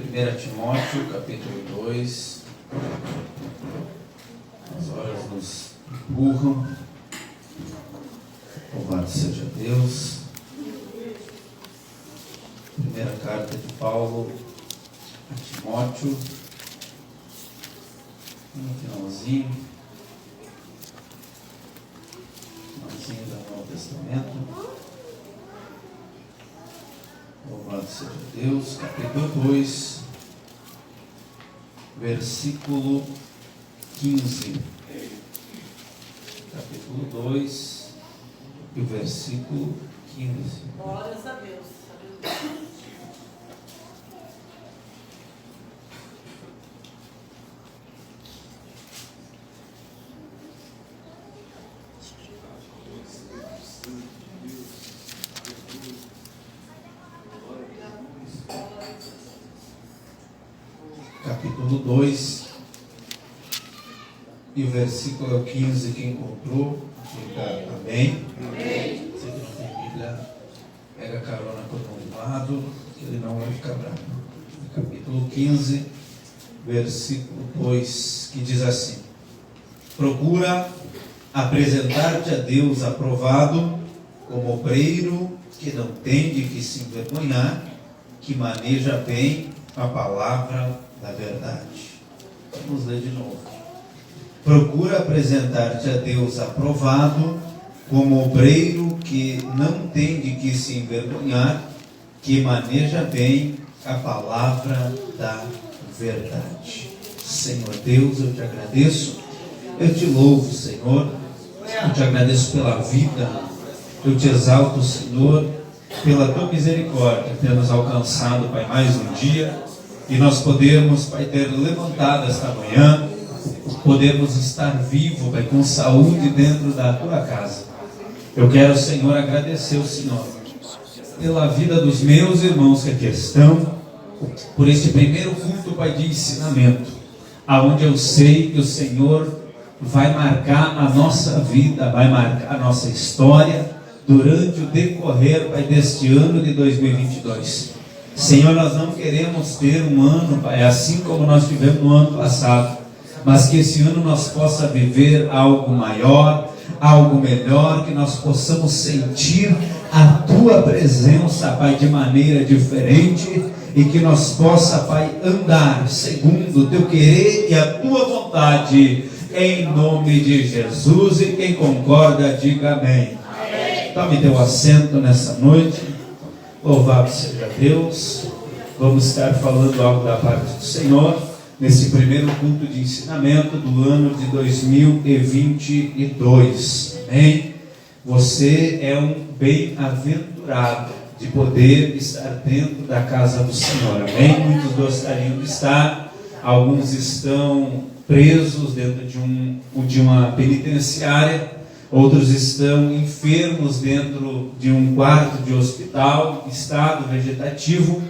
1 Timóteo, capítulo 2. As horas nos empurram. Louvado seja Deus. Primeira carta de Paulo a Timóteo. No finalzinho do Novo Testamento. Louvado seja Deus. Capítulo 2, versículo 15. Capítulo 2 e o versículo 15. Glórias a Deus. Capítulo 2 e o versículo 15. Quem encontrou, diga amém. Amém. Você que não tem Bíblia, pega carona com o lado, ele não vai ficar bravo. Capítulo 15, versículo 2, que diz assim: procura apresentar-te a Deus aprovado, como obreiro que não tem de que se envergonhar, que maneja bem a palavra da verdade. Vamos ler de novo. Procura apresentar-te a Deus aprovado, como obreiro que não tem de que se envergonhar, que maneja bem a palavra da verdade. Senhor Deus, eu te agradeço, eu te louvo, Senhor, eu te agradeço pela vida, eu te exalto, Senhor, pela tua misericórdia, ter nos alcançado, Pai, mais um dia, e nós podemos, Pai, ter levantado esta manhã, podemos estar vivo, Pai, com saúde dentro da tua casa. Eu quero, Senhor, agradecer ao Senhor pela vida dos meus irmãos que aqui estão, por este primeiro culto, Pai, de ensinamento, aonde eu sei que o Senhor vai marcar a nossa vida, vai marcar a nossa história durante o decorrer, Pai, deste ano de 2022. Senhor, nós não queremos ter um ano, Pai, assim como nós tivemos no ano passado, mas que esse ano nós possa viver algo maior, algo melhor, que nós possamos sentir a Tua presença, Pai, de maneira diferente, e que nós possa, Pai, andar segundo o Teu querer e a Tua vontade, em nome de Jesus. E quem concorda, diga amém. Amém. Tome teu assento nessa noite. Louvado seja Deus. Vamos estar falando algo da parte do Senhor nesse primeiro culto de ensinamento do ano de 2022. Amém? Você é um bem-aventurado de poder estar dentro da casa do Senhor. Amém? Muitos gostariam de estar, alguns estão presos dentro de uma penitenciária, outros estão enfermos dentro de um quarto de hospital, estado vegetativo.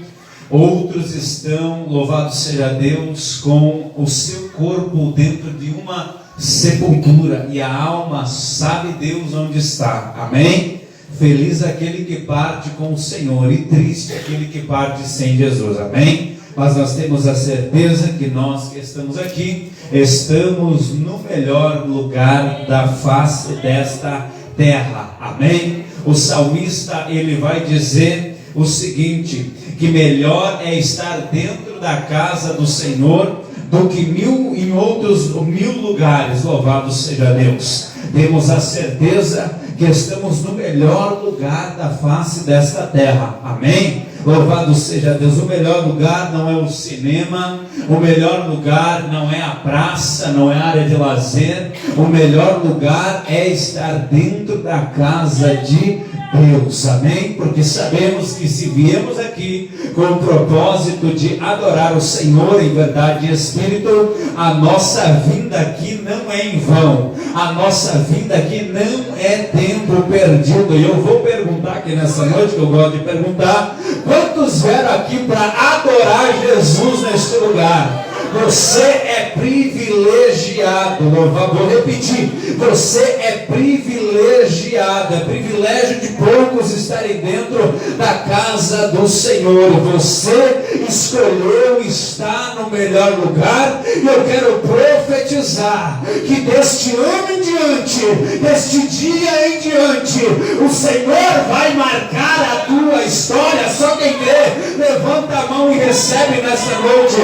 Outros estão, louvado seja Deus, com o seu corpo dentro de uma sepultura. E a alma sabe Deus onde está. Amém? Feliz aquele que parte com o Senhor e triste aquele que parte sem Jesus. Amém? Mas nós temos a certeza que nós que estamos aqui, estamos no melhor lugar da face desta terra. Amém? O salmista, ele vai dizer o seguinte, que melhor é estar dentro da casa do Senhor do que em outros mil lugares. Louvado seja Deus. Temos a certeza que estamos no melhor lugar da face desta terra. Amém? Louvado seja Deus. O melhor lugar não é o cinema, o melhor lugar não é a praça, não é a área de lazer. O melhor lugar é estar dentro da casa de Deus. Amém? Porque sabemos que se viemos aqui com o propósito de adorar o Senhor em verdade e espírito, a nossa vinda aqui não é em vão, a nossa vinda aqui não é tempo perdido. E eu vou perguntar aqui nessa noite, que eu gosto de perguntar: quantos vieram aqui para adorar Jesus neste lugar? Você é privilegiado. Vou repetir. Você é privilegiado. É privilégio de poucos estarem dentro da casa do Senhor. Você escolheu estar no melhor lugar. E eu quero profetizar que deste ano em diante, deste dia em diante, o Senhor vai marcar a tua história. Só quem crê, levanta a mão e recebe nessa noite.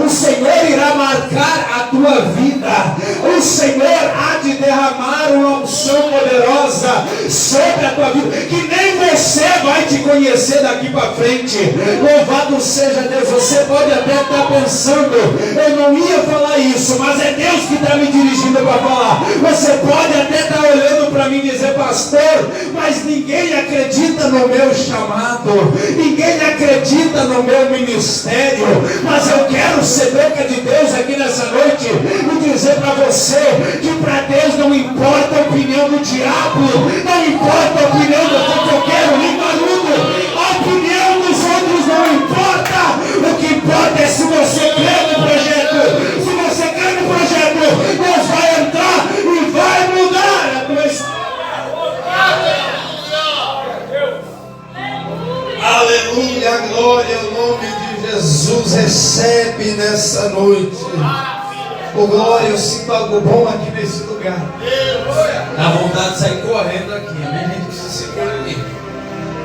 O Senhor irá marcar a tua vida. O Senhor há de derramar uma unção poderosa sobre a tua vida, que nem você vai te conhecer daqui para frente. Louvado seja Deus. Você pode até estar pensando, eu não ia falar isso, mas é Deus que está me dirigindo para falar. Você pode até estar olhando para mim e dizer, pastor, mas ninguém acredita no meu chamado, ninguém acredita no meu ministério. Mas eu quero ser boca de Deus aqui nessa noite e dizer para você que para Deus não importa a opinião do diabo, não importa a opinião do fofoqueiro nem maluco, a opinião dos outros não importa. O que importa é se você crê no projeto. Se você crê no projeto, Deus vai entrar e vai mudar a tua história. Aleluia, glória ao nome de Jesus. Recebe nessa noite. Oh glória, eu sinto algo bom aqui nesse lugar. Dá vontade de sair correndo aqui, amém? A gente se segura aqui.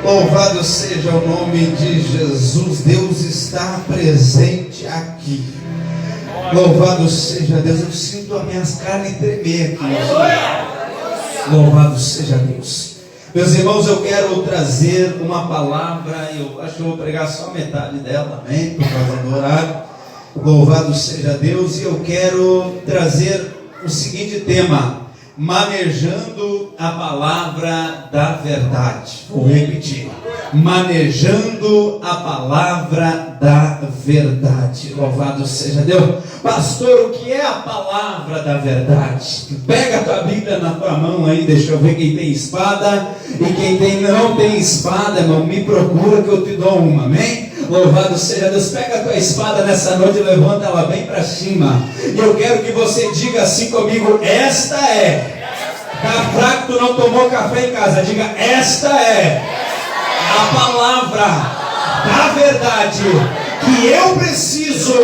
Louvado seja o nome de Jesus. Deus está presente aqui. Louvado seja Deus. Eu sinto as minhas carnes tremer aqui. Louvado seja Deus. Meus irmãos, eu quero trazer uma palavra. Eu acho que eu vou pregar só metade dela, amém? Por causa do horário. Louvado seja Deus. E eu quero trazer o seguinte tema: manejando a palavra da verdade. Vou repetir: manejando a palavra da verdade. Louvado seja Deus. Pastor, o que é a palavra da verdade? Pega a tua Bíblia na tua mão aí, deixa eu ver quem tem espada. E quem não tem espada, irmão, me procura que eu te dou uma, amém? Louvado seja Deus. Pega a tua espada nessa noite e levanta ela bem para cima. E eu quero que você diga assim comigo: esta é. Tá fraco, tu não tomou café em casa. Diga: esta é a palavra da verdade que eu preciso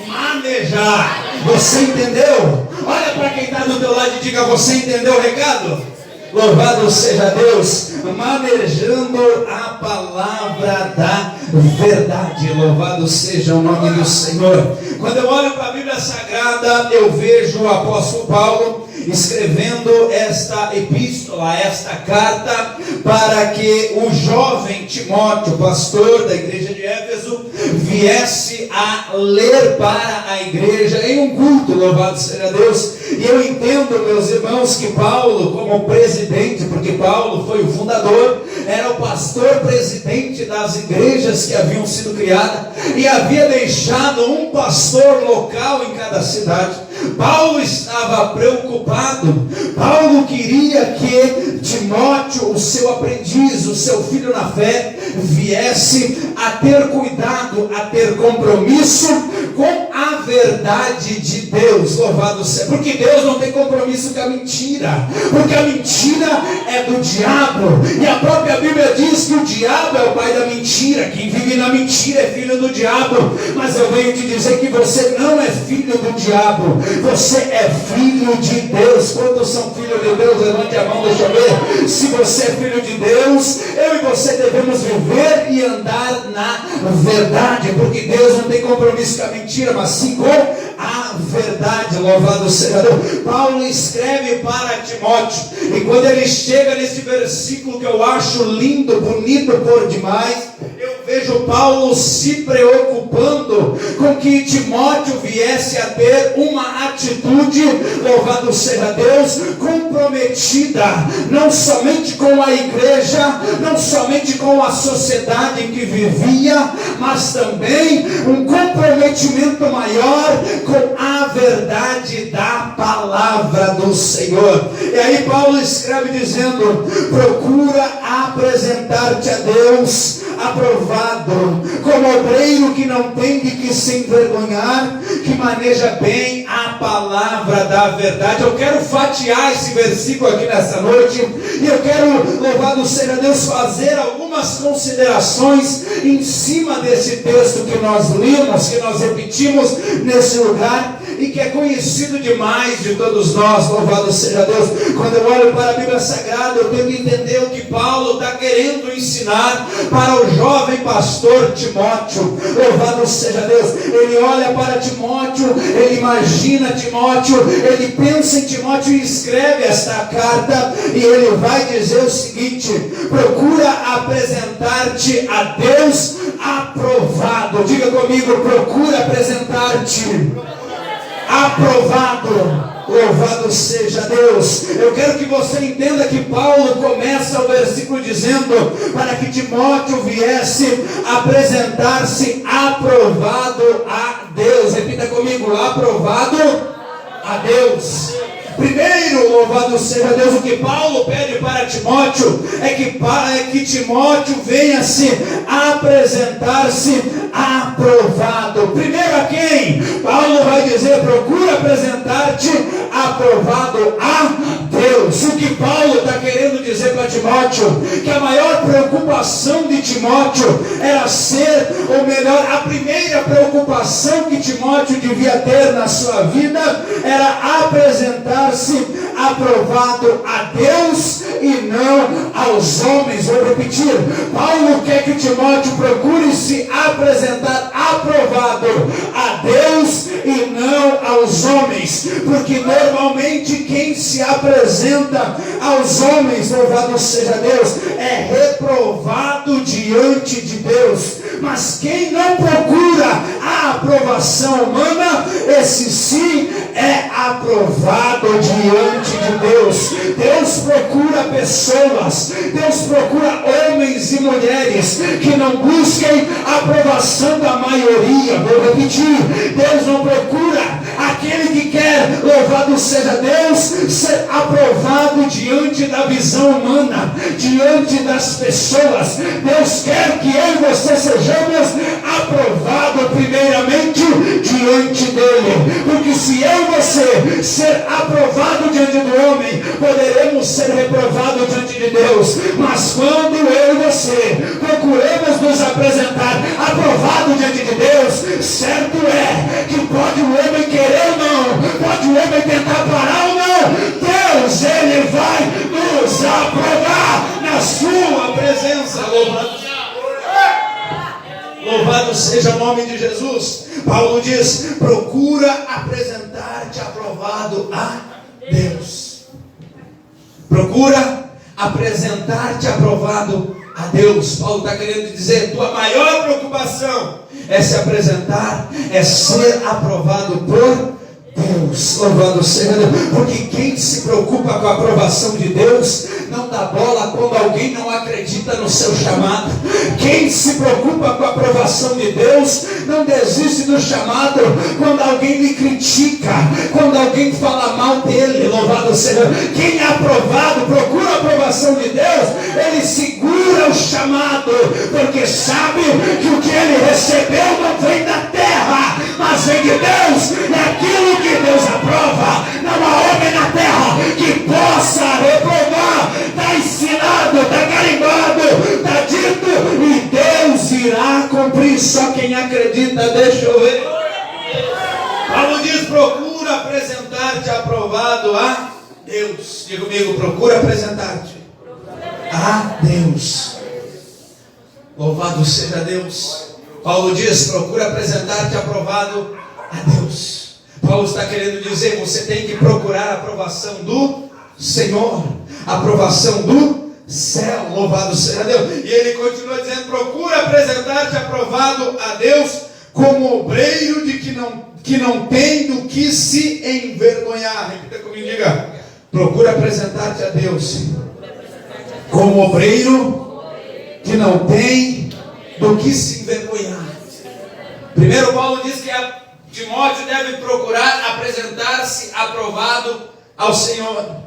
manejar. Você entendeu? Olha para quem está do teu lado e diga: você entendeu o recado? Louvado seja Deus. Manejando a palavra da verdade. Louvado seja o nome do Senhor. Quando eu olho para a Bíblia Sagrada, eu vejo o apóstolo Paulo escrevendo esta epístola, esta carta, para que o jovem Timóteo, pastor da igreja de Éfeso, viesse a ler para a igreja em um culto. Louvado seja Deus. E eu entendo, meus irmãos, que Paulo, como presidente, porque Paulo foi o fundador, era o pastor presidente das igrejas que haviam sido criadas, e havia deixado um pastor local em cada cidade. Paulo estava preocupado. Paulo queria que Timóteo, o seu aprendiz, o seu filho na fé, viesse a ter cuidado, a ter compromisso com a verdade de Deus. Louvado seja, porque Deus não tem compromisso com a mentira, porque a mentira é do diabo, e a própria Bíblia diz que o diabo é o pai da mentira. Quem vive na mentira é filho do diabo. Mas eu venho te dizer que você não é filho do diabo, você é filho de Deus. Quantos são filhos de Deus? Levante a mão, deixa eu ver. Se você é filho de Deus, eu e você devemos viver e andar na verdade, porque Deus não tem compromisso com a mentira, mas sim com a verdade. Louvado seja Deus. Paulo escreve para Timóteo, e quando ele chega nesse versículo que eu acho lindo, bonito por demais, eu vejo Paulo se preocupando com que Timóteo viesse a ter uma atitude, louvado seja Deus, comprometida, não somente com a igreja, não somente com a sociedade em que vivia, mas também um comprometimento maior com a verdade da palavra do Senhor. E aí Paulo escreve dizendo: procura apresentar-te a Deus aprovado, como obreiro que não tem de que se envergonhar, que maneja bem a palavra da verdade. Eu quero fatiar esse versículo aqui nessa noite, e eu quero, louvado seja Deus, fazer algumas considerações em cima desse texto que nós lemos, que nós repetimos nesse lugar, e que é conhecido demais de todos nós, louvado seja Deus. Quando eu olho para a Bíblia Sagrada, eu tenho que entender o que Paulo está querendo ensinar para o jovem pastor Timóteo, louvado seja Deus. Ele olha para Timóteo, ele imagina Timóteo, ele pensa em Timóteo e escreve esta carta, e ele vai dizer o seguinte: procura apresentar-te a Deus aprovado. Diga comigo, procura apresentar-te aprovado. Louvado seja Deus. Eu quero que você entenda que Paulo começa o versículo dizendo para que Timóteo viesse apresentar-se aprovado a Deus. Repita comigo, aprovado a Deus. Primeiro, louvado seja Deus, o que Paulo pede para Timóteo é que Timóteo venha se apresentar-se aprovado. Primeiro a quem? Paulo vai dizer, procura apresentar-te aprovado a Deus. O que Paulo está querendo dizer para Timóteo? Que a maior preocupação de Timóteo era ser, ou melhor, a primeira preocupação que Timóteo devia ter na sua vida era apresentar-se aprovado a Deus e não aos homens. Vou repetir, Paulo quer que Timóteo procure se apresentar aprovado a Deus e não aos homens, porque normalmente quem se apresenta aos homens, louvado seja Deus, é reprovado diante de Deus. Mas quem não procura a aprovação humana, esse sim é aprovado diante de Deus. Deus procura pessoas, Deus procura homens e mulheres que não busquem a aprovação da maioria. Vou repetir, Deus não procura aquele que quer, louvado seja Deus, ser aprovado diante da visão humana, diante das pessoas. Deus quer que eu e você sejamos aprovados primeiramente diante dele, porque se eu e você ser aprovado diante do homem, poderemos ser reprovados diante de Deus. Mas quando eu e você procuramos nos apresentar aprovado diante de Deus, certo é que pode o homem querer ou não, pode o homem tentar parar ou não, Deus, ele vai nos aprovar na sua presença. Louvado seja o nome de Jesus. Paulo diz, procura apresentar-te aprovado a Deus. Procura apresentar-te aprovado a Deus. Paulo está querendo dizer, tua maior preocupação é se apresentar, é ser aprovado por Deus. Louvado seja Deus. Porque quem se preocupa com a aprovação de Deus não dá bola quando alguém não acredita no seu chamado. Quem se preocupa com a aprovação de Deus não desiste do chamado quando alguém lhe critica, quando alguém fala mal dele. Louvado seja Deus. Quem é aprovado, procura a aprovação de Deus, ele segura o chamado, porque sabe que o que ele recebeu não vem da terra, mas vem de Deus. É aquilo que Deus aprova. Não há homem na terra que possa reprovar. Está ensinado, está carimbado, está dito, e Deus irá cumprir. Só quem acredita, deixa eu ver. Paulo diz, procura apresentar-te aprovado a Deus. Diga comigo, procura apresentar-te a Deus. Louvado seja Deus. Paulo diz, procura apresentar-te aprovado a Deus. Paulo está querendo dizer, você tem que procurar a aprovação do Senhor, a aprovação do céu. Louvado seja Deus. E ele continua dizendo, procura apresentar-te aprovado a Deus como obreiro de que não tem do que se envergonhar. Repita comigo, diga, procura apresentar-te a Deus como obreiro que não tem do que se envergonhar. Primeiro Paulo diz que Timóteo deve procurar apresentar-se aprovado ao Senhor.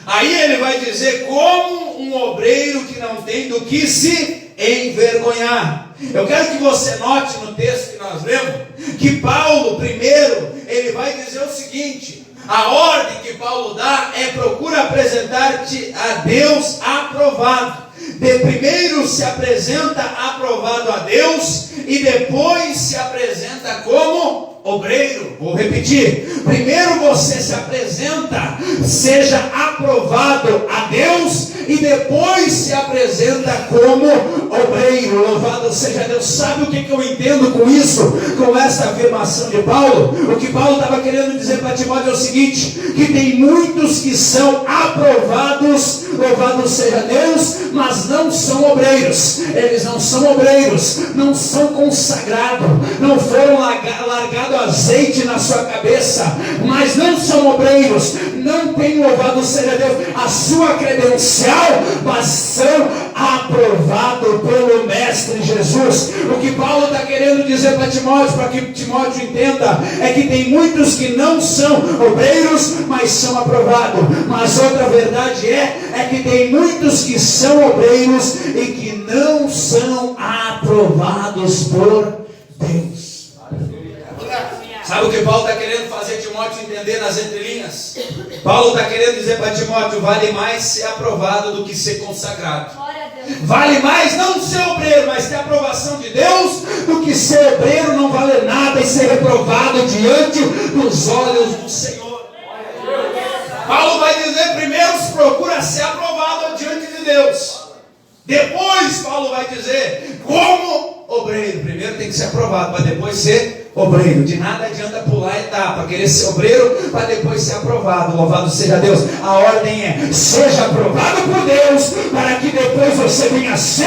Aí ele vai dizer como um obreiro que não tem do que se envergonhar. Eu quero que você note no texto que nós lemos, que Paulo, primeiro, ele vai dizer o seguinte: a ordem que Paulo dá é: procura apresentar-te a Deus aprovado. Primeiro se apresenta aprovado a Deus e depois se apresenta como obreiro. Vou repetir: primeiro você se apresenta, seja aprovado a Deus, e depois se apresenta como obreiro. Louvado seja Deus. Sabe o que eu entendo com isso, com essa afirmação de Paulo? O que Paulo estava querendo dizer para Timóteo é o seguinte: que tem muitos que são aprovados, louvado seja Deus, mas não são obreiros. Eles não são obreiros, não são consagrados, não foram largado azeite na sua cabeça, mas não são obreiros, não tem, louvado seja Deus, a sua credencial, mas são aprovados pelo Mestre Jesus. O que Paulo está querendo dizer para Timóteo, para que Timóteo entenda, é que tem muitos que não são obreiros, mas são aprovados. Mas outra verdade é que tem muitos que são obreiros e que não são aprovados por Deus. Sabe o que Paulo está querendo fazer Timóteo entender nas entrelinhas? Paulo está querendo dizer para Timóteo: vale mais ser aprovado do que ser consagrado. Vale mais não ser obreiro, mas ter a aprovação de Deus, do que ser obreiro, não vale nada e ser reprovado diante dos olhos do Senhor. Paulo vai dizer: primeiro procura ser aprovado diante de Deus. Depois Paulo vai dizer como obreiro. Primeiro tem que ser aprovado, para depois ser obreiro. De nada adianta pular a etapa, querer ser obreiro para depois ser aprovado. Louvado seja Deus. A ordem é: seja aprovado por Deus, para que depois você venha ser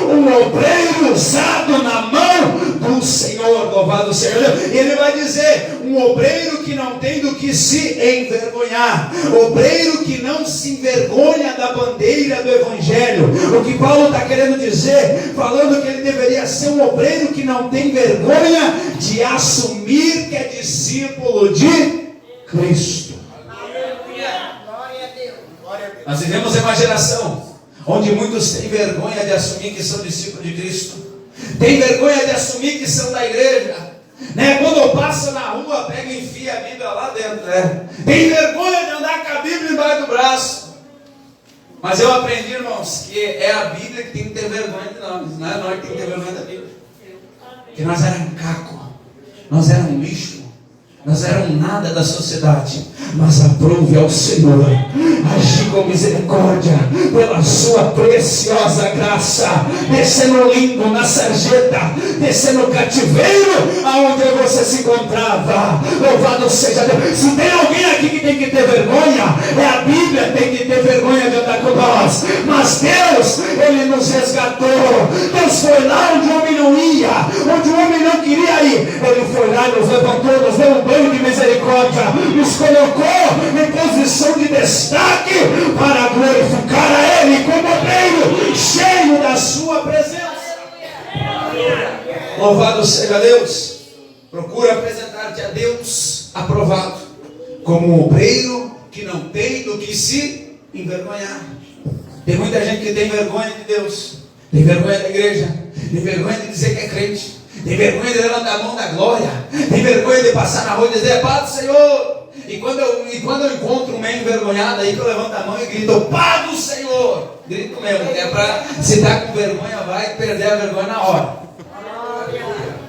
um obreiro usado na mão do Senhor. Louvado seja Deus. E ele vai dizer: um obreiro que não tem do que se envergonhar, obreiro que não se envergonha da bandeira do Evangelho. O que Paulo está querendo dizer, falando que ele deveria ser um obreiro que não tem vergonha de assumir que é discípulo de Cristo. Nós vivemos em uma geração onde muitos têm vergonha de assumir que são discípulos de Cristo, têm vergonha de assumir que são da igreja, né? Quando passa na rua, pega e enfia a Bíblia lá dentro, né? Tem vergonha de andar com a Bíblia embaixo do braço. Mas eu aprendi, irmãos, que é a Bíblia que tem que ter vergonha de nós, não é nós que tem que ter vergonha da Bíblia. Que nós éramos caco, nós éramos lixo, nós éramos nada da sociedade. Mas aprove ao Senhor agir com misericórdia pela sua preciosa graça, descendo lindo na sarjeta, descendo cativeiro aonde você se encontrava. Louvado seja Deus. Se tem alguém aqui que tem que ter vergonha, é a Bíblia que tem que ter vergonha de andar com nós. Mas Deus, Ele nos resgatou. Deus foi lá onde o homem não ia, onde o homem não queria ir. Ele foi lá e nos levantou, nos deu um banho de misericórdia, nos colocou em posição de destaque para glorificar a Ele como obreiro, cheio da sua presença. Louvado seja Deus. Procura apresentar-te a Deus aprovado, como um obreiro que não tem do que se envergonhar. Tem muita gente que tem vergonha de Deus, tem vergonha da igreja, tem vergonha de dizer que é crente, tem vergonha de levantar a mão da glória, tem vergonha de passar na rua e dizer: Paz do Senhor. E quando eu encontro um meio envergonhado aí, que eu levanto a mão e grito: Paz do Senhor. Grito mesmo, que é para, se está com vergonha, vai perder a vergonha na hora.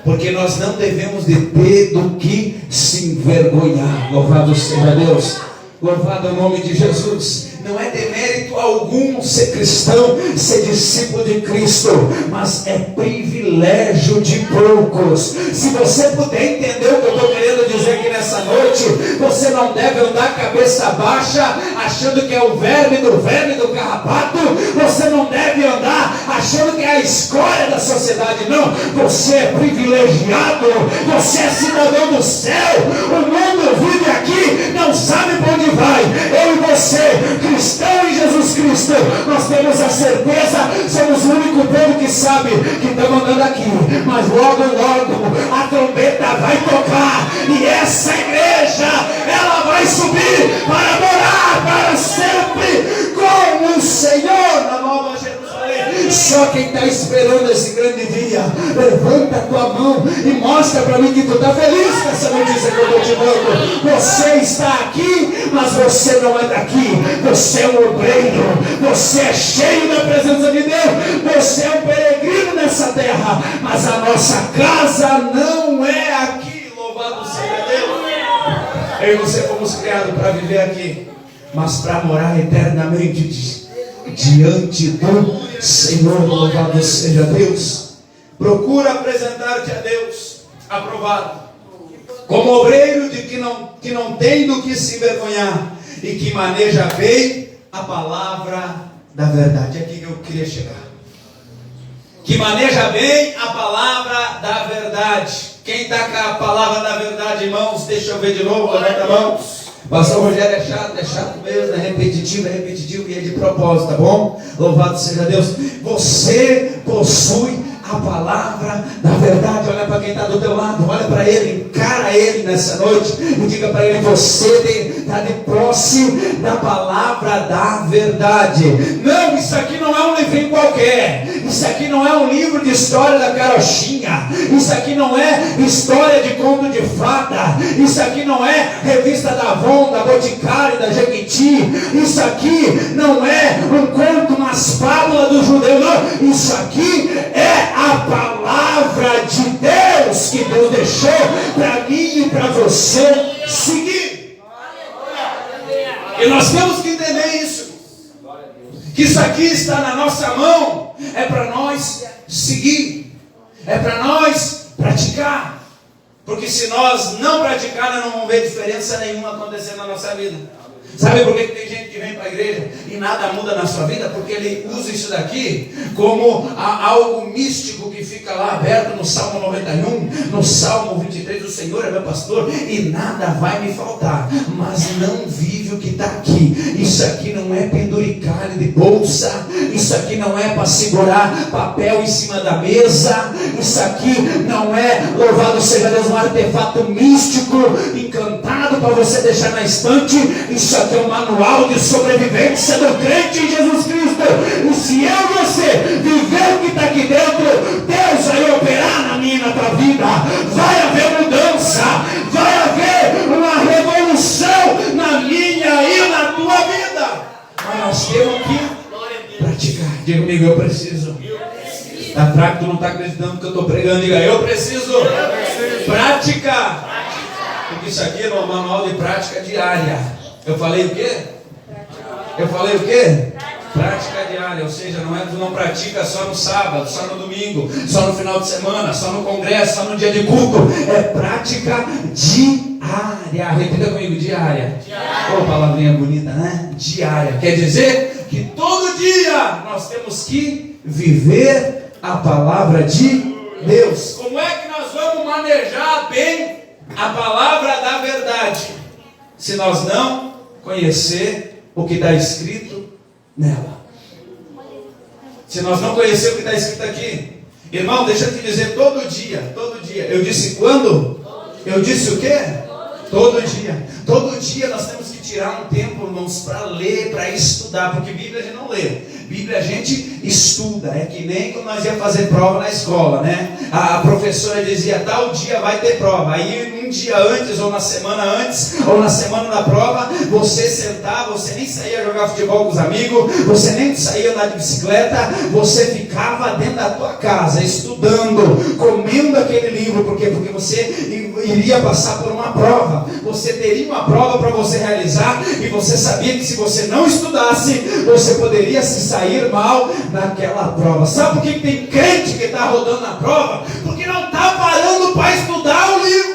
Porque nós não devemos de ter do que se envergonhar. Louvado seja Deus. Louvado é o nome de Jesus. Não é demérito algum ser cristão, ser discípulo de Cristo, mas é privilégio de poucos. Se você puder entender o que eu estou querendo dizer aqui nessa noite, você não deve andar cabeça baixa, achando que é o verme do carrapato. Você não deve andar achando que é a escória da sociedade. Não, você é privilegiado, você é cidadão do céu. O mundo vive aqui, não sabe para onde vai. Eu e você, cristão em Jesus Cristo, nós temos a certeza, somos o único povo que sabe que estamos andando aqui, mas logo a trombeta vai tocar, e essa igreja, ela vai subir para morar para sempre com o Senhor na Nova Jerusalém. só quem está esperando esse grande dia. Levanta a tua mão e mostra para mim que tu está feliz com essa notícia que eu estou te dando. Você está aqui, mas você não é daqui. Você é um obreiro. Você é cheio da presença de Deus. Você é um peregrino nessa terra. Mas a nossa casa não é aqui. Louvado seja Deus. Eu e você fomos criados para viver aqui, mas para morar eternamente diante do Senhor. Louvado seja Deus. Procura apresentar-te a Deus aprovado, como obreiro de que não tem do que se envergonhar e que maneja bem a palavra da verdade. É aqui que eu queria chegar. Que maneja bem a palavra da verdade. Quem está com a palavra da verdade, irmãos? Deixa eu ver de novo, levanta a mão. Pastor Rogério é chato mesmo, é repetitivo e é de propósito, tá bom? Louvado seja Deus. Você possui a palavra da verdade. Olha para quem está do teu lado, olha para ele, encara ele nessa noite e diga para ele: você está de posse da palavra da verdade. Não, isso aqui não é um livrinho qualquer. Isso aqui não é um livro de história da carochinha. Isso aqui não é história de conto de fada. Isso aqui não é revista da Avon, da Boticário, da Jequiti. Isso aqui não é um conto, umas fábulas do judeu, não. Isso aqui é a palavra de Deus que Deus deixou para mim e para você seguir. E nós temos que entender isso. Que isso aqui está na nossa mão. É para nós seguir. É para nós praticar. Porque se nós não praticar, nós não vamos ver diferença nenhuma acontecendo na nossa vida. Sabe por que tem gente que vem para a igreja e nada muda na sua vida? Porque ele usa isso daqui como algo místico que fica lá aberto no Salmo 91, no Salmo 23, o Senhor é meu pastor e nada vai me faltar. Mas não vive o que está aqui. Isso aqui não é penduricalho de bolsa. Isso aqui não é para segurar papel em cima da mesa. Isso aqui não é, louvado seja Deus, um artefato místico, encantado para você deixar na estante. Isso aqui é um manual de sobrevivência do crente em Jesus Cristo. E se eu e você viver o que está aqui dentro, Deus vai operar na minha e na tua vida. Vai haver mudança, vai haver uma revolução na minha e na tua vida. Mas nós temos que praticar. Diga comigo: eu preciso. Está fraco, tu não está acreditando que eu estou pregando. Diga: eu preciso praticar. Porque isso aqui é um manual de prática diária. Eu falei o quê? Prática diária, ou seja, não é tu não pratica só no sábado, só no domingo, só no final de semana, só no congresso, só no dia de culto. É prática diária. Repita comigo: diária. Oh, palavrinha bonita, né? Diária. Quer dizer que todo dia nós temos que viver a palavra de Deus. Como é que nós vamos manejar bem a palavra da verdade se nós não conhecer o que está escrito nela? Se nós não conhecer o que está escrito aqui, irmão, deixa eu te dizer, todo dia, eu disse quando? Eu disse o quê? Todo dia nós temos que tirar um tempo, irmãos, para ler, para estudar, porque Bíblia a gente não lê. Bíblia a gente estuda. É que nem quando nós íamos fazer prova na escola, né? A professora dizia: tal dia vai ter prova. Aí um dia antes, ou na semana antes, ou na semana da prova, você sentava, você nem saía jogar futebol com os amigos, você nem saía andar de bicicleta, você ficava dentro da tua casa, estudando, comendo aquele livro. Por quê? Porque você iria passar por uma prova. Você teria uma prova para você realizar, e você sabia que se você não estudasse, você poderia se sair mal naquela prova. Sabe por que tem crente que está rodando na prova? Porque não está parando para estudar o livro.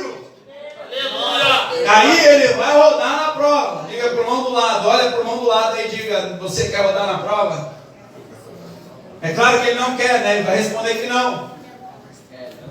Aleluia. Aí ele vai rodar na prova. Diga para o irmão do lado, olha para o irmão do lado e diga: você quer rodar na prova? É claro que ele não quer, né? Ele vai responder que não.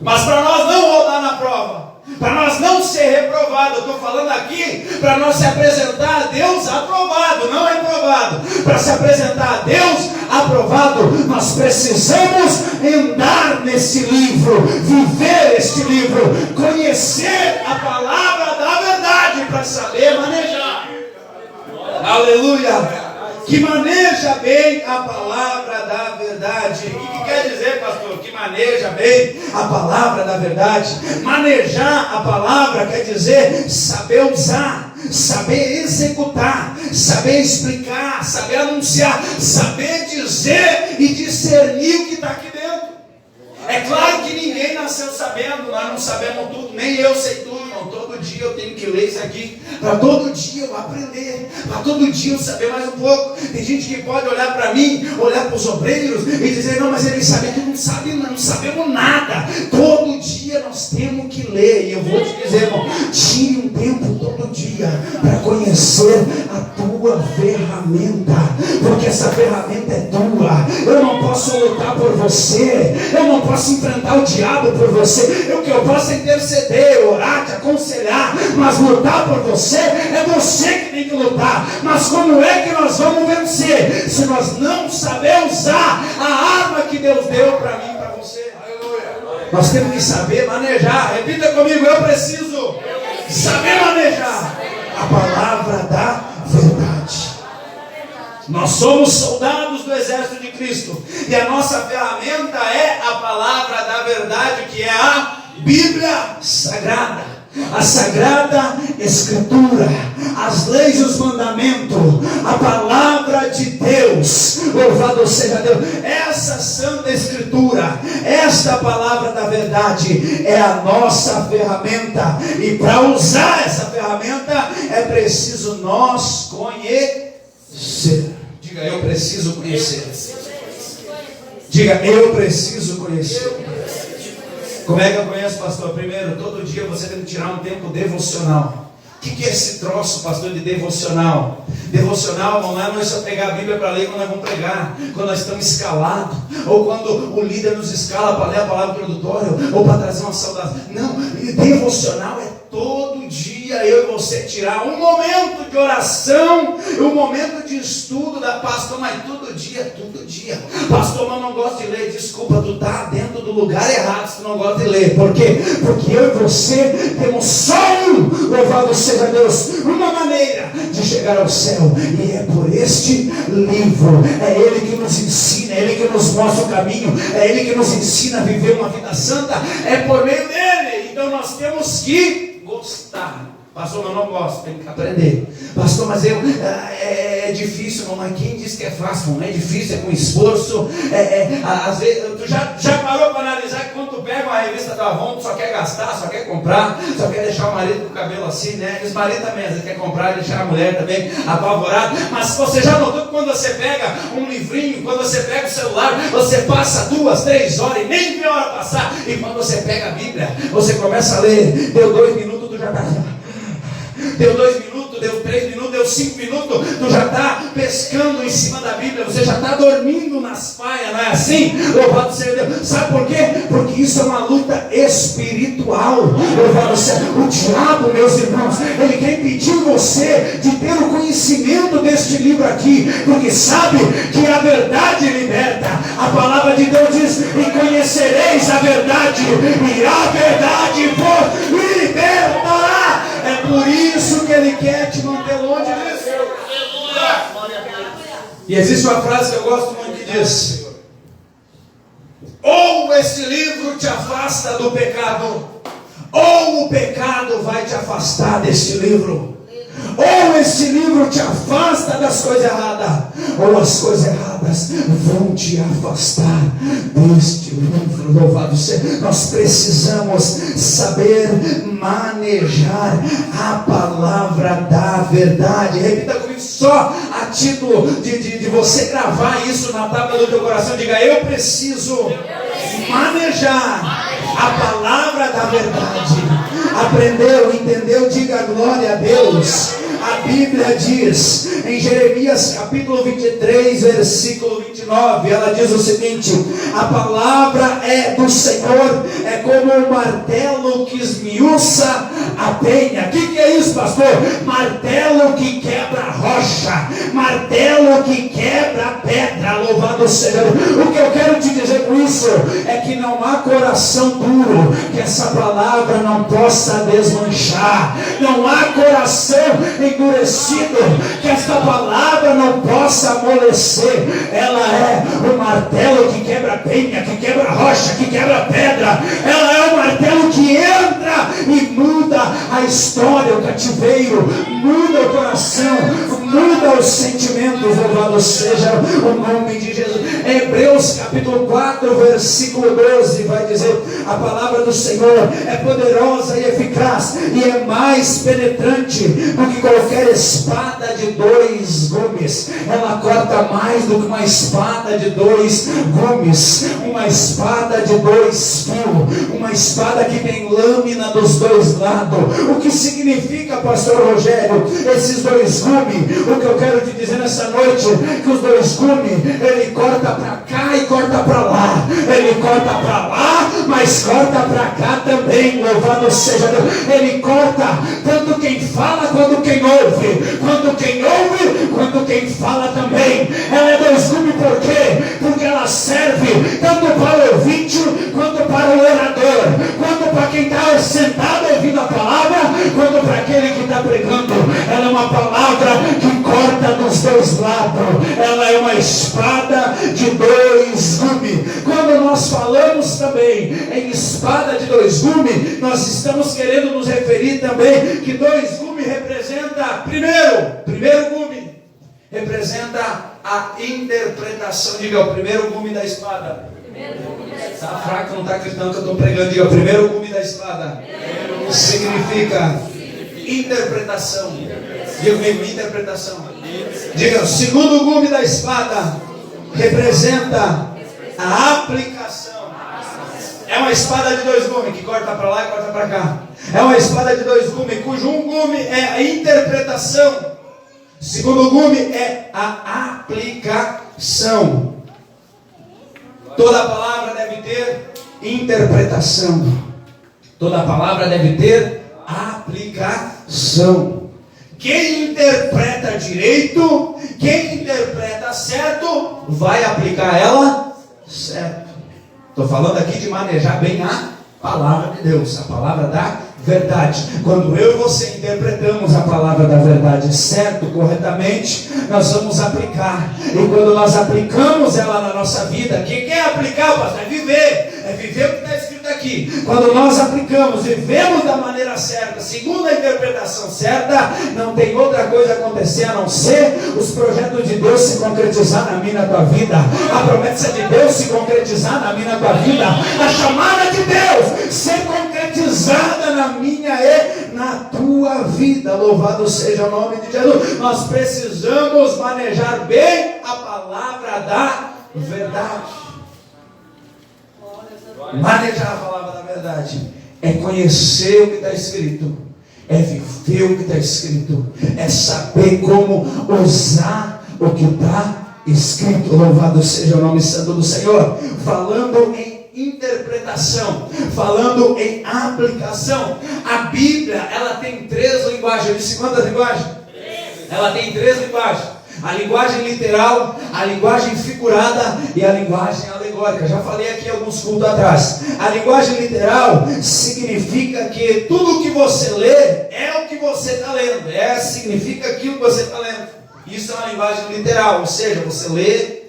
Mas para nós não rodar na prova, para nós não ser reprovado, eu estou falando aqui para nós se apresentar a Deus aprovado, não reprovado. Para se apresentar a Deus aprovado, nós precisamos andar nesse livro, viver este livro, conhecer a palavra da verdade para saber manejar. Aleluia! que maneja bem a palavra da verdade. E o que quer dizer, pastor? Que maneja bem a palavra da verdade. Manejar a palavra quer dizer saber usar, saber executar, saber explicar, saber anunciar, saber dizer e discernir o que está aqui dentro. É claro que ninguém nasceu sabendo, nós não sabemos tudo, nem eu sei tudo, irmão. Todo dia eu tenho que ler isso aqui, para todo dia eu aprender, para todo dia eu saber mais um pouco. Tem gente que pode olhar para mim, olhar para os obreiros e dizer, não, mas ele sabe que não sabemos nada. Todo dia nós temos que ler, e eu vou te dizer, irmão, tire um tempo todo dia para conhecer a tua ferramenta, porque essa ferramenta é tua. Eu não posso lutar por você, eu não posso enfrentar o diabo por você. O que eu posso é interceder, orar, te aconselhar, mas lutar por você é você que tem que lutar. Mas como é que nós vamos vencer se nós não sabemos usar a arma que Deus deu para mim e para você? Aleluia. Nós temos que saber manejar. Repita comigo, eu preciso saber manejar a palavra da verdade. Nós somos soldados do exército de Cristo, e a nossa ferramenta é a palavra da verdade, que é a Bíblia Sagrada, a Sagrada Escritura, as leis e os mandamentos, a palavra de Deus. Louvado seja Deus. Essa Santa Escritura, esta palavra da verdade é a nossa ferramenta, e para usar essa ferramenta é preciso nós conhecer. Diga, eu preciso conhecer. Diga, eu preciso conhecer. Como é que eu conheço, pastor? Primeiro, todo dia você tem que tirar um tempo devocional. O que é esse troço, pastor, de devocional? Devocional, não é só pegar a Bíblia para ler quando nós vamos pregar, quando nós estamos escalados, ou quando o líder nos escala para ler a palavra introdutória, ou para trazer uma saudação. Não, devocional é todo dia eu e você tirar um momento de oração, um momento de estudo da pastor, mas todo dia. Pastor, mas eu não gosto de ler. Desculpa, tu está dentro do lugar errado se tu não gosta de ler. Por quê? Porque eu e você temos só louvado seja Deus, uma maneira de chegar ao céu, e é por este livro. É Ele que nos ensina, é Ele que nos mostra o caminho, é Ele que nos ensina a viver uma vida santa, é por meio dele. Então nós temos que gostar. Pastor, eu não gosto, tenho que aprender. Pastor, mas é difícil, não. Mas quem diz que é fácil? Não é difícil, é com esforço. Às vezes, tu já parou para analisar que quando tu pega uma revista da Avon, tu só quer gastar, só quer comprar, só quer deixar o marido com o cabelo assim, né? E os maridos também, às vezes quer comprar e deixar a mulher também apavorada. Mas você já notou que quando você pega um livrinho, quando você pega o celular, você passa 2, 3 horas e nem vê a hora passar. E quando você pega a Bíblia, você começa a ler, deu 2 minutos, tu já está... Deu 2 minutos, deu 3 minutos, deu 5 minutos, tu já está pescando em cima da Bíblia, você já está dormindo nas paias, não é assim? Louvado seja Deus. Sabe por quê? Porque isso é uma luta espiritual. Louvado seja o diabo, meus irmãos, ele quer impedir você de ter o conhecimento deste livro aqui, porque sabe que a verdade liberta. A palavra de Deus diz, e conhecereis a verdade, e a verdade vos libertará. É por isso que ele quer te manter longe disso. E existe uma frase que eu gosto muito que diz: ou esse livro te afasta do pecado, ou o pecado vai te afastar deste livro. Ou esse livro te afasta das coisas erradas, ou as coisas erradas vão te afastar deste livro. Louvado seja. Nós precisamos saber manejar a palavra da verdade. Repita comigo, só a título de você gravar isso na tábua do teu coração. Diga, eu preciso manejar a palavra da verdade. Aprendeu, entendeu? Diga glória a Deus. A Bíblia diz em Jeremias capítulo 23, versículo 29. 29, ela diz o seguinte: a palavra é do Senhor, é como um martelo que esmiuça a penha. O que é isso, pastor? Martelo que quebra a rocha, martelo que quebra a pedra. Louvado seja Deus. O que eu quero te dizer com isso é que não há coração duro que essa palavra não possa desmanchar, não há coração endurecido que esta palavra não possa amolecer. Ela é o martelo que quebra a penha, que quebra a rocha, que quebra a pedra. Ela é o martelo que entra e muda a história, o cativeiro, muda o coração, muda os sentimentos. Louvado seja o nome de Jesus. Hebreus capítulo 4, versículo 12 vai dizer: a palavra do Senhor é poderosa e eficaz, e é mais penetrante do que qualquer espada de dois gumes. Ela corta mais do que uma espada de dois gumes, uma espada de dois fios, uma espada que tem lâmina dos dois lados. O que significa, pastor Rogério, esses dois gumes? O que eu quero te dizer nessa noite, que os dois gumes, ele corta para cá e corta para lá, ele corta para lá, mas corta para cá também. Louvado seja Deus. Ele corta tanto quem fala quanto quem ouve, quanto quem ouve quanto quem fala também. Ela é dois gumes, por quê? Porque ela serve tanto para o ouvinte quanto para o orador, quanto para quem está sentado ouvindo a palavra, quanto para aquele que está pregando. Ela é uma palavra que corta dos dois lados, ela é uma espada de dois gumes. Quando nós falamos também em espada de dois gumes, nós estamos querendo nos referir também que dois gumes representa, primeiro gume representa a interpretação. Diga, o primeiro gume da espada. Está fraco, não está acreditando que eu estou pregando. Diga, o primeiro gume da espada significa interpretação. Diga comigo, interpretação. Diga, o segundo gume da espada representa a aplicação. É uma espada de dois gumes que corta para lá e corta para cá. É uma espada de dois gumes, cujo um gume é a interpretação, o segundo gume é a aplicação. Toda palavra deve ter interpretação, toda palavra deve ter aplicação. Quem interpreta direito, quem interpreta certo, vai aplicar ela certo. Estou falando aqui de manejar bem a palavra de Deus, a palavra da verdade. Quando eu e você interpretamos a palavra da verdade certo, corretamente, nós vamos aplicar. E quando nós aplicamos ela na nossa vida, quem quer aplicar, pastor, é viver o que está escrito aqui. Quando nós aplicamos, vivemos da maneira certa, segundo a interpretação certa, não tem outra coisa acontecer a não ser os projetos de Deus se concretizar na minha e na tua vida, a promessa de Deus se concretizar na minha e na tua vida, a chamada de Deus ser concretizada na minha e na tua vida. Louvado seja o nome de Jesus. Nós precisamos manejar bem a palavra da verdade. Manejar a palavra da verdade é conhecer o que está escrito, é viver o que está escrito, é saber como usar o que está escrito. Louvado seja o nome santo do Senhor. Falando em interpretação, falando em aplicação, a Bíblia, ela tem três linguagens. Eu disse quantas linguagens? Ela tem três linguagens: a linguagem literal, a linguagem figurada e a linguagem alegórica. Já falei aqui alguns cultos atrás. A linguagem literal significa que tudo que você lê é o que você está lendo, significa aquilo que você está lendo. Isso é uma linguagem literal, ou seja, você lê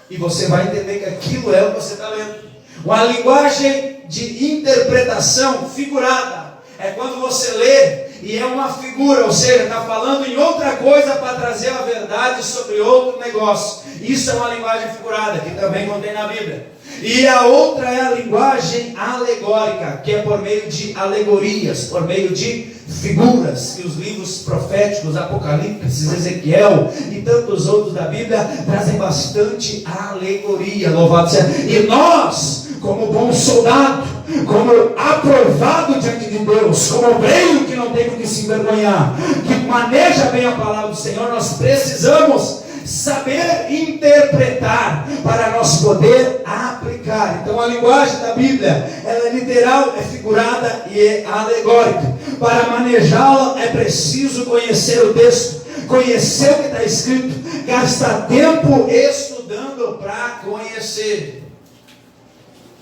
e você vai entender que aquilo é o que você está lendo. Uma linguagem de interpretação figurada é quando você lê e é uma figura, ou seja, está falando em outra coisa para trazer a verdade sobre outro negócio. Isso é uma linguagem figurada, que também contém na Bíblia. E a outra é a linguagem alegórica, que é por meio de alegorias, por meio de figuras. E os livros proféticos, Apocalipse, Ezequiel e tantos outros da Bíblia trazem bastante alegoria. Louvado seja. E nós, como bom soldado, como aprovado diante de Deus, como obreiro que não tem o que se envergonhar, que maneja bem a palavra do Senhor, nós precisamos saber interpretar, para nós poder aplicar. Então a linguagem da Bíblia, ela é literal, é figurada e é alegórica. Para manejá-la é preciso conhecer o texto, conhecer o que está escrito, gastar tempo estudando para conhecer.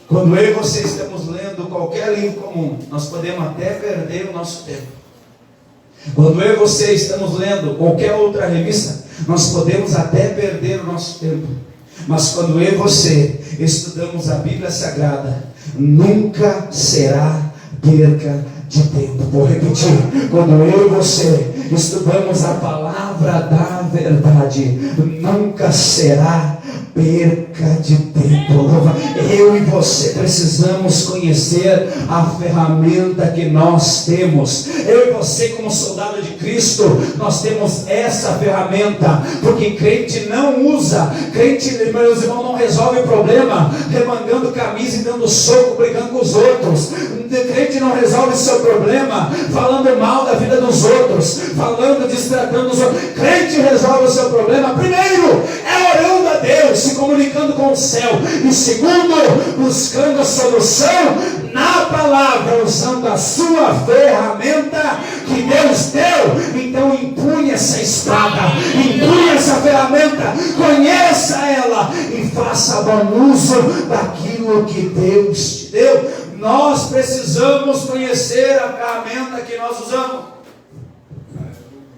Quando eu e você estamos lendo qualquer livro comum, nós podemos até perder o nosso tempo. Quando eu e você estamos lendo qualquer outra revista, nós podemos até perder o nosso tempo. Mas quando eu e você estudamos a Bíblia Sagrada, nunca será perca de tempo. Vou repetir: quando eu e você estudamos a palavra da verdade, nunca será perca de tempo. Eu e você precisamos conhecer a ferramenta que nós temos. Eu e você, como soldado de Cristo, nós temos essa ferramenta, porque crente não usa, crente, meus irmãos, não resolve o problema remangando camisa e dando soco, brigando com os outros. Crente não resolve seu problema falando mal da vida dos outros, falando, destratando os outros. Crente resolve o seu problema, primeiro, é orando a Deus, se comunicando com o céu, e segundo, buscando a solução na palavra, usando a sua ferramenta que Deus deu. Então empunhe essa espada, empunhe essa ferramenta, conheça ela e faça bom uso daquilo que Deus te deu. Nós precisamos conhecer a ferramenta que nós usamos,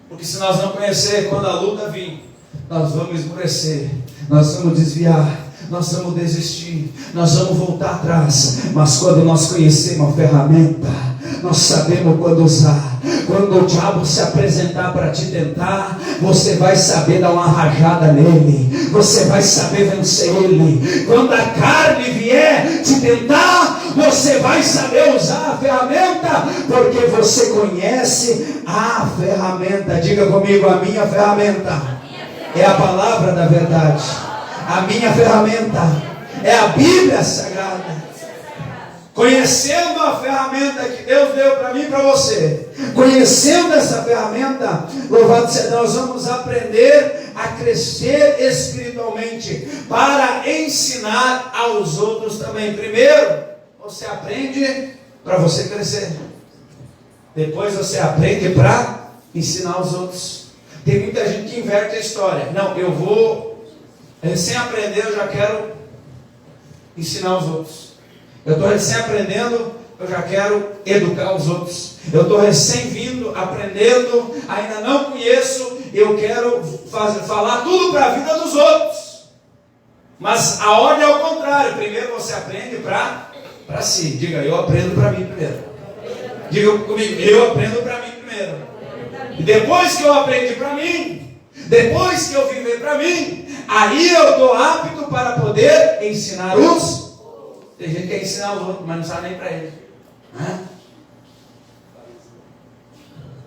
porque se nós não conhecer, quando a luta vir, nós vamos esmorecer, nós vamos desviar, nós vamos desistir, nós vamos voltar atrás. Mas quando nós conhecemos a ferramenta, nós sabemos quando usar. Quando o diabo se apresentar para te tentar, você vai saber dar uma rajada nele, você vai saber vencer ele. Quando a carne vier te tentar, você vai saber usar a ferramenta, porque você conhece a ferramenta. Diga comigo: a minha ferramenta é a palavra da verdade. A minha ferramenta é a Bíblia Sagrada. Conhecendo a ferramenta que Deus deu para mim e para você, conhecendo essa ferramenta, louvado seja Deus, nós vamos aprender a crescer espiritualmente, para ensinar aos outros também. Primeiro, você aprende para você crescer, depois você aprende para ensinar aos outros. Tem muita gente que inverte a história. Não, eu vou sem aprender, eu já quero ensinar os outros. Eu estou recém aprendendo, eu já quero educar os outros. Eu estou recém vindo, aprendendo, ainda não conheço, eu quero falar tudo para a vida dos outros. Mas a ordem é o contrário. Primeiro você aprende para si. Diga: eu aprendo para mim primeiro. Diga comigo: eu aprendo para mim primeiro. E depois que eu aprendi para mim, depois que eu viver para mim, aí eu estou apto para poder ensinar os. Tem gente que quer ensinar os outros, mas não sabe nem para eles.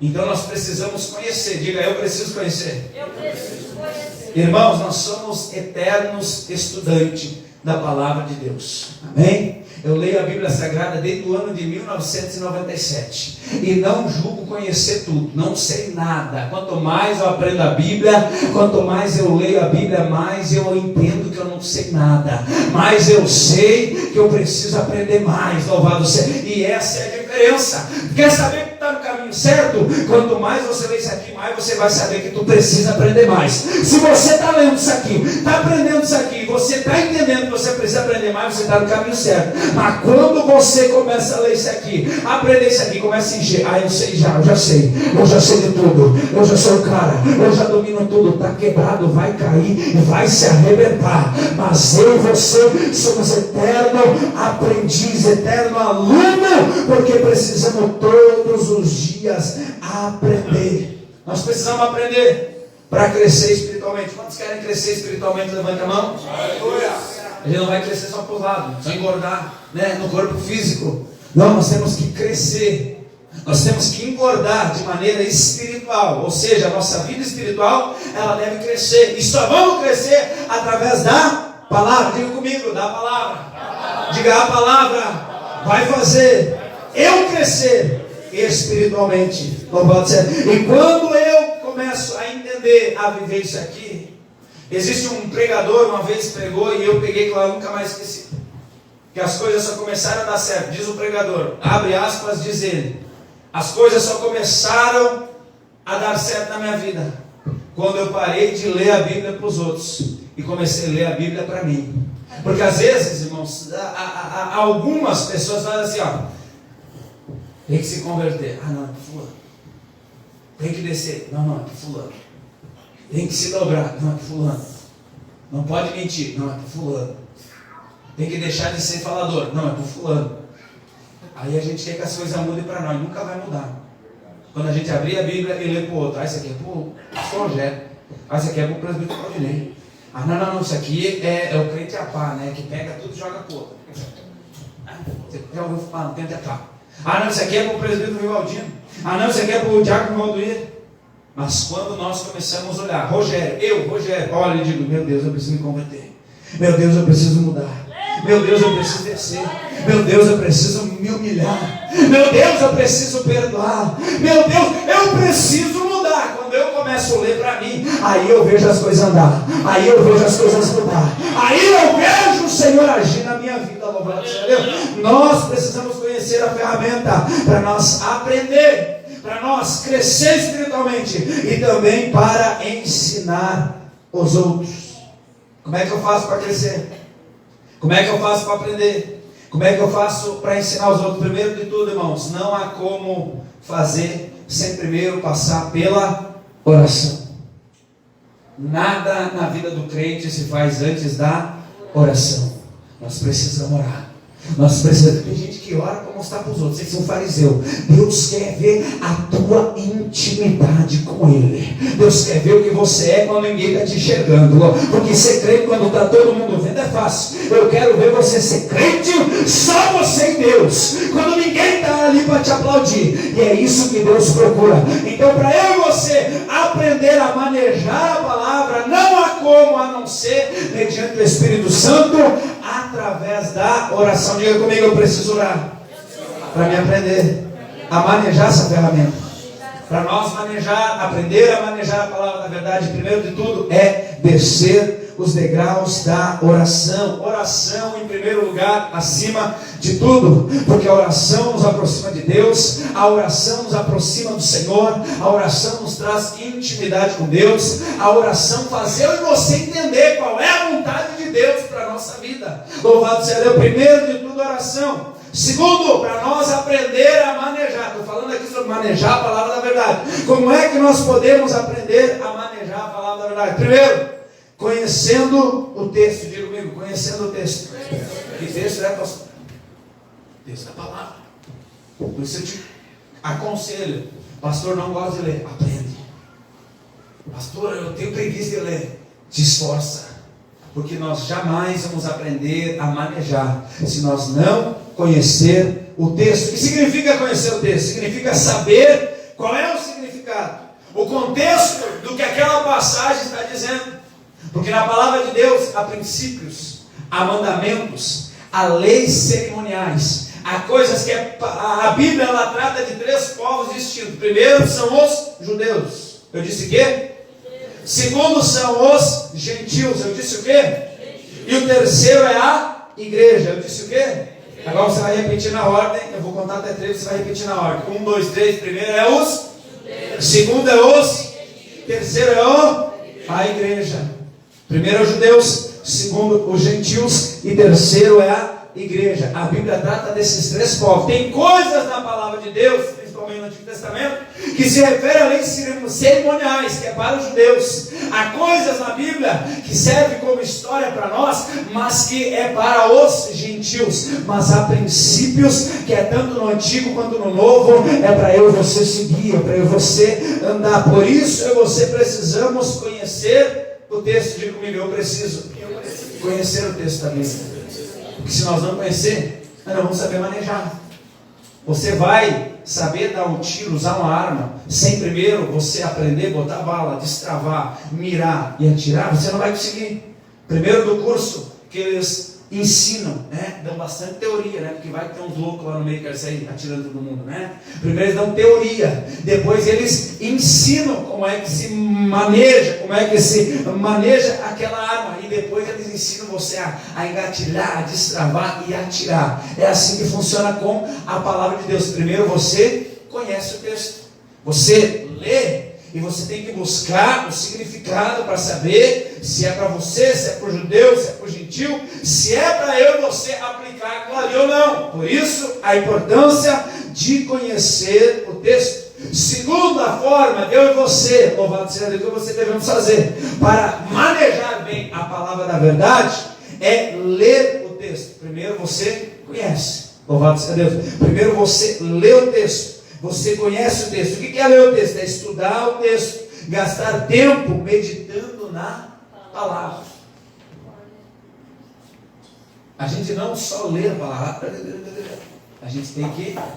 Então nós precisamos conhecer. Diga: eu preciso conhecer. Eu preciso conhecer. Irmãos, nós somos eternos estudantes da palavra de Deus. Amém? Eu leio a Bíblia Sagrada desde o ano de 1997 e não julgo conhecer tudo, não sei nada. Quanto mais eu aprendo a Bíblia, quanto mais eu leio a Bíblia, mais eu entendo que eu não sei nada, mais eu sei que eu preciso aprender mais. Louvado seja. E essa é a diferença. Quer saber que está no caminho certo? Quanto mais você lê isso aqui, mais você vai saber que tu precisa aprender mais. Se você está lendo isso aqui, está aprendendo isso aqui, você está entendendo que você precisa aprender mais, você está no caminho certo. Mas quando você começa a ler isso aqui, aprender isso aqui, começa a encher. Eu sei eu já sei de tudo, eu já sou o cara, eu já domino tudo. Está quebrado, vai cair e vai se arrebentar. Mas eu e você somos eterno aprendiz, eterno aluno, porque precisamos todos os dias aprender. Nós precisamos aprender para crescer espiritualmente. Quantos querem crescer espiritualmente? Levante a mão. A gente não vai crescer só para os lados, só engordar, no corpo físico. Não, nós temos que crescer. Nós temos que engordar de maneira espiritual. Ou seja, a nossa vida espiritual, ela deve crescer. E só vamos crescer através da palavra. Diga comigo: da palavra. Diga: a palavra vai fazer eu crescer espiritualmente. Louvado seja. E quando eu começo a entender, a viver isso aqui, Existe um pregador, uma vez pregou, e eu peguei claro, nunca mais esqueci, que as coisas só começaram a dar certo. Diz o pregador, abre aspas, diz ele: as coisas só começaram a dar certo na minha vida quando eu parei de ler a Bíblia para os outros e comecei a ler a Bíblia para mim. Porque às vezes, irmãos, algumas pessoas fazem assim, ó, tem que se converter. Ah, não, é fulano. Tem que descer. Não, é fulano. Tem que se dobrar. Não, é fulano. Não pode mentir. Não, é fulano. Tem que deixar de ser falador. Não, é pro fulano. Aí a gente quer que as coisas mudem para nós. Nunca vai mudar. Quando a gente abrir a Bíblia e ler para o outro. Ah, isso aqui é para o Rogério. Ah, isso aqui é para o presbítero Claudinei. Ah, não, isso aqui é o crente apá, né? Que pega tudo e joga para o outro. Você já ouviu falar, não tem apá. Ah, não, isso aqui é para o presbítero Rivaldino. Ah, não, isso aqui é para o diácono Valdoir. Mas quando nós começamos a olhar, Rogério, olha e digo, meu Deus, eu preciso me converter. Meu Deus, eu preciso mudar. Meu Deus, eu preciso descer. Meu Deus, eu preciso me humilhar. Meu Deus, eu preciso perdoar. Meu Deus, eu preciso mudar. Quando eu começo a ler para mim, aí eu vejo as coisas andar. Aí eu vejo as coisas mudar. Aí eu vejo o Senhor agir na minha vida. Louvado seja Deus. Nós precisamos conhecer a ferramenta para nós aprender, para nós crescer espiritualmente e também para ensinar os outros. Como é que eu faço para crescer? Como é que eu faço para aprender? Como é que eu faço para ensinar os outros? Primeiro de tudo, irmãos, não há como fazer sem primeiro passar pela oração. Nada na vida do crente se faz antes da oração. Nós precisamos orar. Nós precisamos. Tem gente que ora para mostrar para os outros. Vocês são fariseu. Deus quer ver a tua intimidade com Ele. Deus quer ver o que você é quando ninguém está te enxergando. Porque ser crente quando está todo mundo vendo é fácil. Eu quero ver você ser crente, só você e Deus. Quando ninguém está ali para te aplaudir. E é isso que Deus procura. Então, para eu e você aprender a manejar a palavra, não há como a não ser mediante o Espírito Santo, através da oração. Diga comigo, eu preciso orar para me aprender a manejar essa ferramenta. Para nós aprender a manejar a palavra da verdade, primeiro de tudo é descer os degraus da oração. Oração em primeiro lugar, acima de tudo, porque a oração nos aproxima de Deus, a oração nos aproxima do Senhor, a oração nos traz intimidade com Deus, a oração faz eu e você entender qual é a vontade de Deus para a nossa vida. Louvado seja Deus. Primeiro de tudo, oração. Segundo, para nós aprender a manejar. Estou falando aqui sobre manejar a palavra da verdade. Como é que nós podemos aprender a manejar a palavra da verdade? Primeiro, conhecendo o texto. Diga comigo, conhecendo o texto. Que texto é, pastor? Texto da palavra. Por isso eu te aconselho. Pastor, não gosta de ler. Aprende. Pastor, eu tenho preguiça de ler. Te esforça. Porque nós jamais vamos aprender a manejar se nós não conhecer o texto. O que significa conhecer o texto? Significa saber qual é o significado, o contexto do que aquela passagem está dizendo. Porque na palavra de Deus há princípios, há mandamentos, há leis cerimoniais, há coisas que a Bíblia ela trata de três povos distintos. Primeiro são os judeus. Eu disse o quê? Segundo são os gentios. Eu disse o quê? E o terceiro é a igreja. Eu disse o quê? Agora você vai repetir na ordem. Eu vou contar até 3, você vai repetir na ordem. 1, 2, 3. Primeiro é os. Segundo é os. Terceiro é a igreja. Primeiro é os judeus. Segundo os gentios. E terceiro é a igreja. A Bíblia trata desses três povos. Tem coisas na palavra de Deus, principalmente no Antigo Testamento, que se refere a leis cerimoniais, que é para os judeus. Há coisas na Bíblia que servem como história para nós, mas que é para os gentios. Mas há princípios que é tanto no Antigo quanto no Novo, é para eu e você seguir, é para eu e você andar. Por isso eu e você precisamos conhecer o texto. Diga comigo, eu preciso conhecer o texto da Bíblia. Porque se nós não conhecer, nós não vamos saber manejar. Você vai saber dar um tiro, usar uma arma, sem primeiro você aprender, botar bala, destravar, mirar e atirar, você não vai conseguir. Primeiro do curso que eles ensinam, né? Dão bastante teoria, né? Porque vai ter uns loucos lá no meio que querem sair atirando todo mundo, né? Primeiro eles dão teoria, depois eles ensinam como é que se maneja, aquela arma, e depois eles ensinam você a engatilhar, a destravar e atirar. É assim que funciona com a palavra de Deus. Primeiro você conhece o texto, você lê, e você tem que buscar o significado para saber se é para você, se é para o judeu, se é para o gentil, se é para eu e você aplicar aquilo ali ou não. Por isso, a importância de conhecer o texto. Segunda forma, eu e você, louvado seja Deus, que você devemos fazer para manejar bem a palavra da verdade, é ler o texto. Primeiro você conhece, louvado seja Deus. Primeiro você lê o texto. Você conhece o texto. O que é ler o texto? É estudar o texto, gastar tempo meditando na palavra. A gente não só lê a palavra, a gente tem que